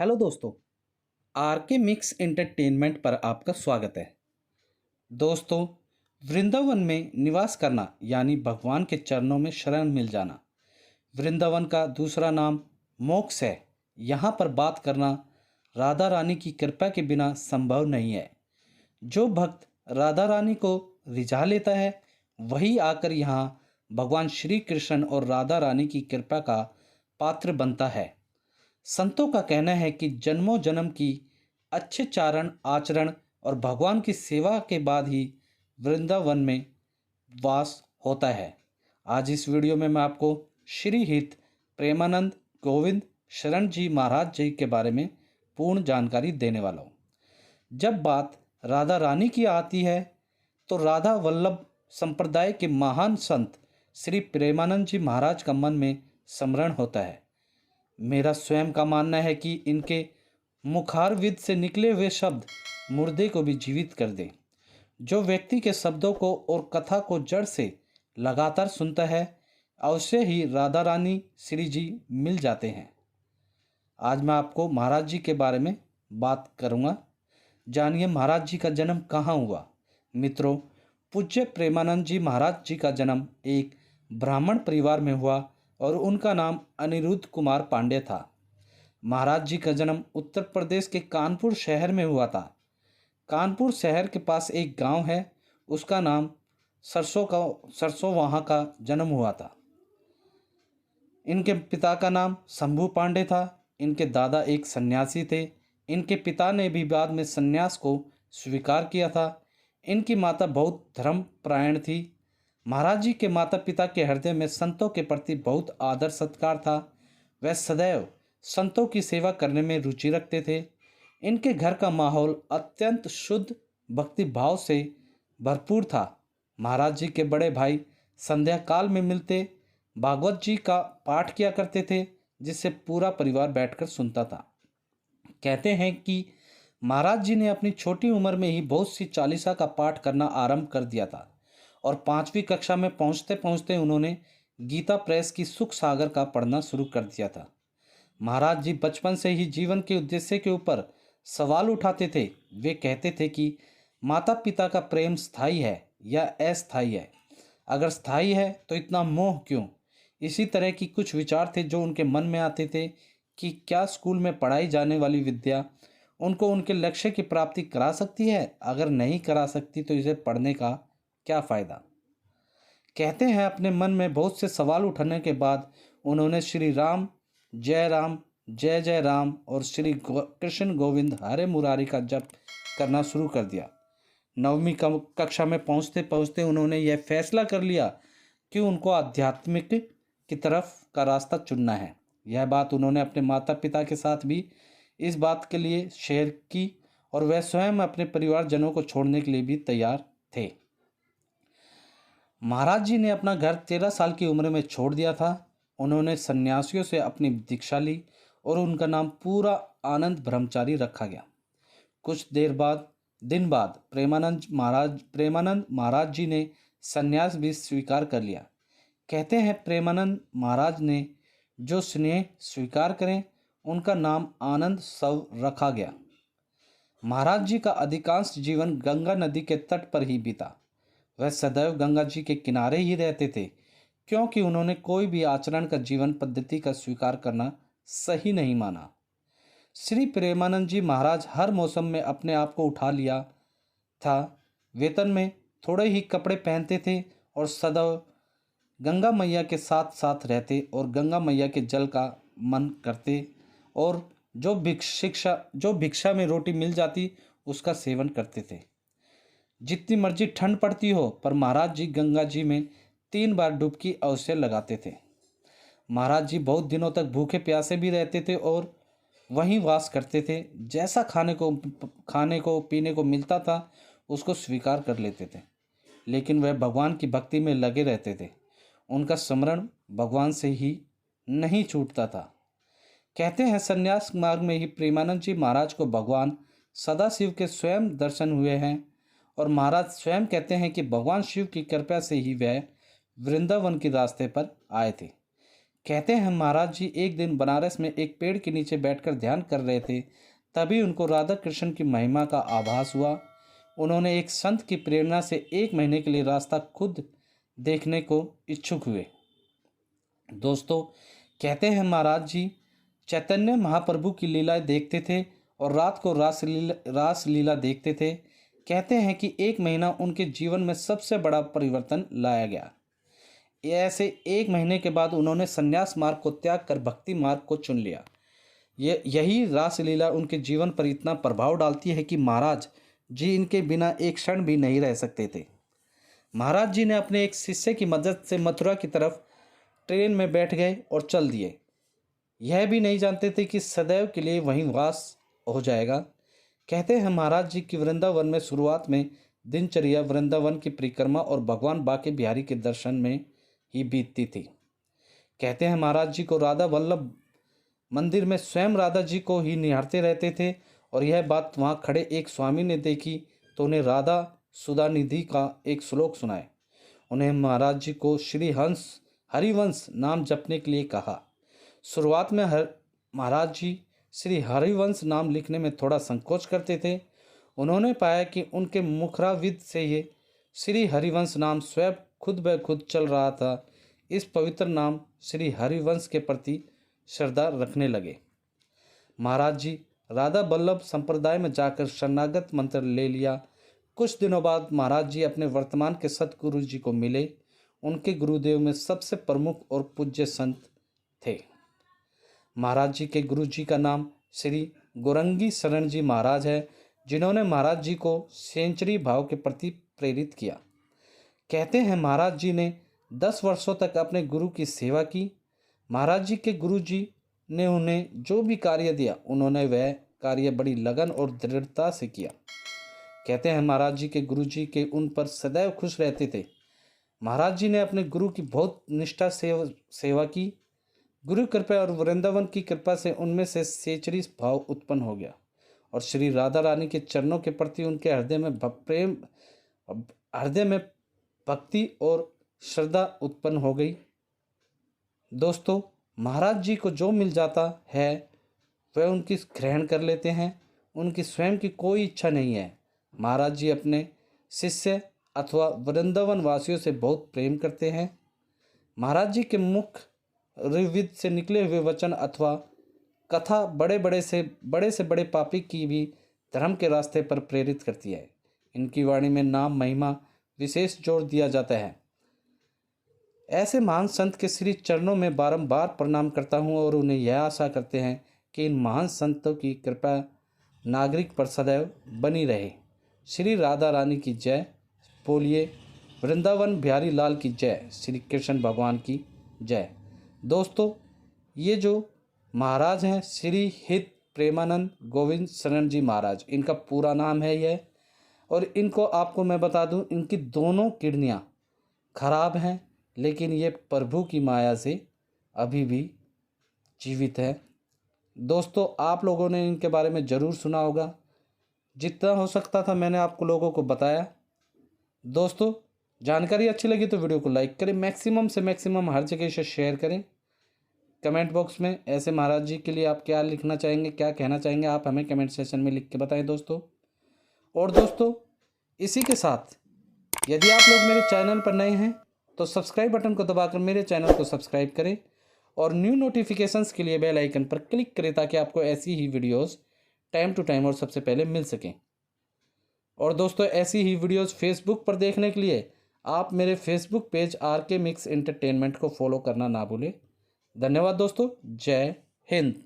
Hello दोस्तों, are के mix entertainment पर आपका स्वागत है। दोस्तों, वृंदावन में निवास करना यानी भगवान के चरणों में शरण मिल जाना। वृंदावन का दूसरा नाम मोक्ष है। यहाँ पर बात करना राधा रानी की कृपा के बिना संभव नहीं है। जो भक्त राधा रानी को रिझा लेता है वही आकर यहाँ भगवान श्री कृष्ण और राधा रानी की कृपा का पात्र बनता है। संतों का कहना है कि जन्मों जन्म की अच्छे चारण आचरण और भगवान की सेवा के बाद ही वृंदावन में वास होता है। आज इस वीडियो में मैं आपको श्री हित प्रेमानंद गोविंद शरण जी महाराज जी के बारे में पूर्ण जानकारी देने वाला हूँ। जब बात राधा रानी की आती है तो राधा वल्लभ संप्रदाय के महान संत श्री प्रेमानंद जी महाराज का मन में स्मरण होता है। मेरा स्वयं का मानना है कि इनके मुखारविद से निकले हुए शब्द मुर्दे को भी जीवित कर दें। जो व्यक्ति के शब्दों को और कथा को जड़ से लगातार सुनता है अवश्य ही राधा रानी श्री जी मिल जाते हैं। आज मैं आपको महाराज जी के बारे में बात करूंगा। जानिए महाराज जी का जन्म कहाँ हुआ। मित्रों, पूज्य प्रेमानंद जी महाराज जी का जन्म एक ब्राह्मण परिवार में हुआ और उनका नाम अनिरुद्ध कुमार पांडे था। महाराज जी का जन्म उत्तर प्रदेश के कानपुर शहर में हुआ था। कानपुर शहर के पास एक गांव है, उसका नाम सरसों वहाँ का जन्म हुआ था। इनके पिता का नाम शंभू पांडे था। इनके दादा एक सन्यासी थे। इनके पिता ने भी बाद में सन्यास को स्वीकार किया था। इनकी माता बहुत धर्मपरायण थी। महाराज जी के माता पिता के हृदय में संतों के प्रति बहुत आदर सत्कार था। वह सदैव संतों की सेवा करने में रुचि रखते थे। इनके घर का माहौल अत्यंत शुद्ध भक्ति भाव से भरपूर था। महाराज जी के बड़े भाई संध्या काल में मिलते भागवत जी का पाठ किया करते थे, जिससे पूरा परिवार बैठकर सुनता था। कहते हैं कि महाराज जी ने अपनी छोटी उम्र में ही बहुत सी चालीसा का पाठ करना आरंभ कर दिया था और 5वीं कक्षा में पहुंचते पहुंचते उन्होंने गीता प्रेस की सुख सागर का पढ़ना शुरू कर दिया था। महाराज जी बचपन से ही जीवन के उद्देश्य के ऊपर सवाल उठाते थे। वे कहते थे कि माता पिता का प्रेम स्थायी है या अस्थायी है। अगर स्थायी है तो इतना मोह क्यों। इसी तरह की कुछ विचार थे जो उनके मन में आते थे कि क्या स्कूल में पढ़ाई जाने वाली विद्या उनको उनके लक्ष्य की प्राप्ति करा सकती है। अगर नहीं करा सकती तो इसे पढ़ने का क्या फ़ायदा। कहते हैं अपने मन में बहुत से सवाल उठाने के बाद उन्होंने श्री राम जय जय राम और श्री कृष्ण गोविंद हरे मुरारी का जप करना शुरू कर दिया। 9वीं कक्षा में पहुंचते पहुंचते उन्होंने यह फैसला कर लिया कि उनको आध्यात्मिक की तरफ का रास्ता चुनना है। यह बात उन्होंने अपने माता पिता के साथ भी इस बात के लिए शेयर की और वह स्वयं अपने परिवारजनों को छोड़ने के लिए भी तैयार थे। महाराज जी ने अपना घर 13 साल की उम्र में छोड़ दिया था। उन्होंने सन्यासियों से अपनी दीक्षा ली और उनका नाम पूरा आनंद ब्रह्मचारी रखा गया। कुछ दिन बाद प्रेमानंद महाराज जी ने सन्यास भी स्वीकार कर लिया। कहते हैं प्रेमानंद महाराज ने जो स्नेह स्वीकार करें उनका नाम आनंद सव रखा गया। महाराज जी का अधिकांश जीवन गंगा नदी के तट पर ही बीता। वह सदैव गंगा जी के किनारे ही रहते थे, क्योंकि उन्होंने कोई भी आचरण का जीवन पद्धति का स्वीकार करना सही नहीं माना। श्री प्रेमानंद जी महाराज हर मौसम में अपने आप को उठा लिया था। वेतन में थोड़े ही कपड़े पहनते थे और सदैव गंगा मैया के साथ साथ रहते और गंगा मैया के जल का मन करते और जो भिक्षा में रोटी मिल जाती उसका सेवन करते थे। जितनी मर्जी ठंड पड़ती हो पर महाराज जी गंगा जी में 3 बार डुबकी अवश्य लगाते थे। महाराज जी बहुत दिनों तक भूखे प्यासे भी रहते थे और वहीं वास करते थे। जैसा खाने को पीने को मिलता था उसको स्वीकार कर लेते थे, लेकिन वह भगवान की भक्ति में लगे रहते थे। उनका स्मरण भगवान से ही नहीं छूटता था। कहते हैं संन्यास मार्ग में ही प्रेमानंद जी महाराज को भगवान सदाशिव के स्वयं दर्शन हुए हैं और महाराज स्वयं कहते हैं कि भगवान शिव की कृपा से ही वह वृंदावन के रास्ते पर आए थे। कहते हैं महाराज जी एक दिन बनारस में एक पेड़ के नीचे बैठकर ध्यान कर रहे थे। तभी उनको राधा कृष्ण की महिमा का आभास हुआ। उन्होंने एक संत की प्रेरणा से 1 महीने के लिए रास्ता खुद देखने को इच्छुक हुए। दोस्तों, कहते हैं महाराज जी चैतन्य महाप्रभु की लीलाएं देखते थे और रात को रास लीला देखते थे। कहते हैं कि 1 महीना उनके जीवन में सबसे बड़ा परिवर्तन लाया गया। ऐसे 1 महीने के बाद उन्होंने संन्यास मार्ग को त्याग कर भक्ति मार्ग को चुन लिया। यही रासलीला उनके जीवन पर इतना प्रभाव डालती है कि महाराज जी इनके बिना एक क्षण भी नहीं रह सकते थे। महाराज जी ने अपने एक शिष्य की मदद से मथुरा की तरफ ट्रेन में बैठ गए और चल दिए। यह भी नहीं जानते थे कि सदैव के लिए वहीं वास हो जाएगा। कहते हैं महाराज जी की वृंदावन में शुरुआत में दिनचर्या वृंदावन की परिक्रमा और भगवान बाके बिहारी के दर्शन में ही बीतती थी। कहते हैं महाराज जी को राधा वल्लभ मंदिर में स्वयं राधा जी को ही निहारते रहते थे और यह बात वहाँ खड़े एक स्वामी ने देखी तो उन्हें राधा सुधानिधि का एक श्लोक सुनाए। उन्हें महाराज जी को श्री हरिवंश नाम जपने के लिए कहा। शुरुआत में महाराज जी श्री हरिवंश नाम लिखने में थोड़ा संकोच करते थे। उन्होंने पाया कि उनके मुखराविद से ये श्री हरिवंश नाम स्वयं खुद ब खुद चल रहा था। इस पवित्र नाम श्री हरिवंश के प्रति श्रद्धा रखने लगे। महाराज जी राधा वल्लभ संप्रदाय में जाकर शरणागत मंत्र ले लिया। कुछ दिनों बाद महाराज जी अपने वर्तमान के सतगुरु जी को मिले। उनके गुरुदेव में सबसे प्रमुख और पूज्य संत थे। महाराज जी के गुरु जी का नाम श्री गोरंगी शरण जी महाराज है, जिन्होंने महाराज जी को सेंचुरी भाव के प्रति प्रेरित किया। कहते हैं महाराज जी ने 10 वर्षों तक अपने गुरु की सेवा की। महाराज जी के गुरु जी ने उन्हें जो भी कार्य दिया उन्होंने वह कार्य बड़ी लगन और दृढ़ता से किया। कहते हैं महाराज जी के गुरु जी के उन पर सदैव खुश रहते थे। महाराज जी ने अपने गुरु की बहुत निष्ठा से सेवा की। गुरु कृपा और वृंदावन की कृपा से उनमें से सेचरी भाव उत्पन्न हो गया और श्री राधा रानी के चरणों के प्रति उनके हृदय में भक्ति और श्रद्धा उत्पन्न हो गई। दोस्तों, महाराज जी को जो मिल जाता है वह उनकी ग्रहण कर लेते हैं। उनकी स्वयं की कोई इच्छा नहीं है। महाराज जी अपने शिष्य अथवा वृंदावन वासियों से बहुत प्रेम करते हैं। महाराज जी के मुख रिविद से निकले हुए वचन अथवा कथा बड़े से बड़े पापी की भी धर्म के रास्ते पर प्रेरित करती है। इनकी वाणी में नाम महिमा विशेष जोर दिया जाता है। ऐसे महान संत के श्री चरणों में बारंबार प्रणाम करता हूँ और उन्हें यह आशा करते हैं कि इन महान संतों की कृपा नागरिक पर सदैव बनी रहे। श्री राधा रानी की जय। बोलिए वृंदावन बिहारी लाल की जय। श्री कृष्ण भगवान की जय। दोस्तों, ये जो महाराज हैं श्री हित प्रेमानंद गोविंद शरण जी महाराज, इनका पूरा नाम है यह। और इनको आपको मैं बता दूं, इनकी दोनों किडनियाँ खराब हैं लेकिन ये प्रभु की माया से अभी भी जीवित है। दोस्तों, आप लोगों ने इनके बारे में ज़रूर सुना होगा। जितना हो सकता था मैंने आपको लोगों को बताया। दोस्तों, जानकारी अच्छी लगी तो वीडियो को लाइक करें, मैक्सिमम से मैक्सिमम हर जगह से शेयर करें। कमेंट बॉक्स में ऐसे महाराज जी के लिए आप क्या लिखना चाहेंगे, क्या कहना चाहेंगे, आप हमें कमेंट सेक्शन में लिख के बताएं दोस्तों। और दोस्तों, इसी के साथ यदि आप लोग मेरे चैनल पर नए हैं तो सब्सक्राइब बटन को दबाकर मेरे चैनल को सब्सक्राइब करें और न्यू नोटिफिकेशंस के लिए बेल आइकन पर क्लिक करें ताकि आपको ऐसी ही वीडियोस टाइम टू टाइम और सबसे पहले मिल सकें। और दोस्तों, ऐसी ही वीडियोस फेसबुक पर देखने के लिए आप मेरे Facebook page RK mix entertainment को फॉलो करना ना भूलें। धन्यवाद दोस्तों। जय हिंद।